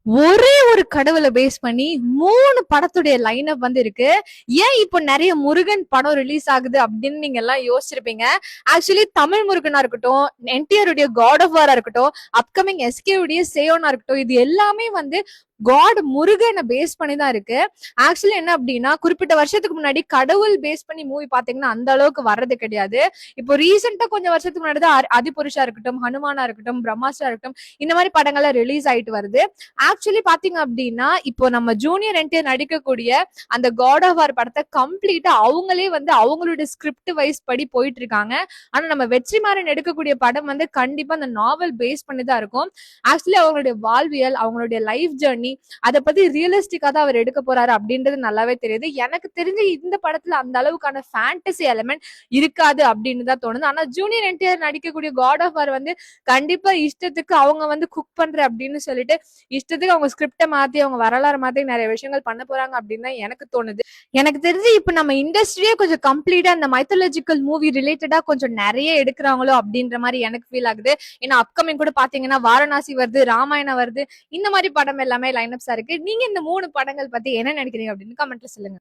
ஒரே ஒரு கடவுள பேஸ் பண்ணி 3 படத்துடைய லைனப் வந்து இருக்கு. ஏன் இப்போ நெறைய முருகன் படம் ரிலீஸ் ஆகுது அப்படின்னு நீங்க எல்லாம் யோசிச்சிருப்பீங்க. ஆக்சுவலி தமிழ் முருகனா இருக்கட்டும், என்டிஆர் உடைய காட் ஆஃப் வாரா இருக்கட்டும், அப்கமிங் எஸ்கே உடைய சேயோனா இருக்கட்டும், இது எல்லாமே வந்து காட் முருகனை பேஸ் பண்ணி தான் இருக்கு. ஆக்சுவலி என்ன அப்படின்னா, குறிப்பிட்ட வருஷத்துக்கு முன்னாடி கடவுள் பேஸ் பண்ணி மூவி பாத்தீங்கன்னா அந்த அளவுக்கு வர்றது கிடையாது. இப்போ ரீசெண்டா கொஞ்சம் வருஷத்துக்கு முன்னாடி தான் அதிபுருஷா இருக்கட்டும், ஹனுமானா இருக்கட்டும், பிரம்மாஸ்டரா இருக்கட்டும், இந்த மாதிரி படங்கள்லாம் ரிலீஸ் ஆயிட்டு வருது. ஆக்சுவலி பாத்தீங்க அப்படின்னா, இப்போ நம்ம ஜூனியர் என்டிஆர் நடிக்கக்கூடிய அந்த காட் ஆஃப் வார் படத்தை கம்ப்ளீட்டா அவங்களே வந்து அவங்களுடைய ஸ்கிரிப்ட் வைஸ் படி போயிட்டு இருக்காங்க. ஆனா நம்ம வெற்றிமாறன் எடுக்கக்கூடிய படம் வந்து கண்டிப்பா அந்த நாவல் பேஸ் பண்ணி தான் இருக்கும். ஆக்சுவலி அவங்களுடைய வாழ்வியல், அவங்களுடைய லைஃப் ஜர்னி, அதை பத்தி ரியலிஸ்டிக்கா தான் அவர் எடுக்க போறாரு அப்படின்றது நல்லாவே தெரியுது. எனக்கு தெரிஞ்சு இந்த படத்துல அந்த அளவுக்கான ஃபேண்டசி எலிமெண்ட் இருக்காது அப்படின்னு தான் தோணுது. ஆனா ஜூனியர் என்டிஆர் நடிக்கக்கூடிய காட் ஆஃப் வார் வந்து கண்டிப்பா இஷ்டத்துக்கு அவங்க வந்து குக் பண்ற அப்படின்னு சொல்லிட்டு இஷ்டத்துக்கு அவங்க ஸ்கிரிப்டை மாத்தி அவங்க வரலாறு மாத்தி நிறைய விஷயங்கள் பண்ண போறாங்க அப்படின்னு தான் எனக்கு தோணுது. எனக்கு தெரிஞ்சு இப்ப நம்ம இண்டஸ்ட்ரியே கொஞ்சம் கம்ப்ளீட்டா அந்த மைத்தாலஜிக்கல் மூவி ரிலேட்டடா கொஞ்சம் நிறைய எடுக்கிறாங்களோ அப்படின்ற மாதிரி எனக்கு ஃபீல் ஆகுது. ஏன்னா அப்கமிங் கூட பாத்தீங்கன்னா வாரணாசி வருது, ராமாயணம் வருது, இந்த மாதிரி படம் எல்லாமே லைனப்ஸா இருக்கு. நீங்க இந்த 3 படங்கள் பத்தி என்ன நினைக்கிறீங்க அப்படின்னு கமெண்ட்ல சொல்லுங்க.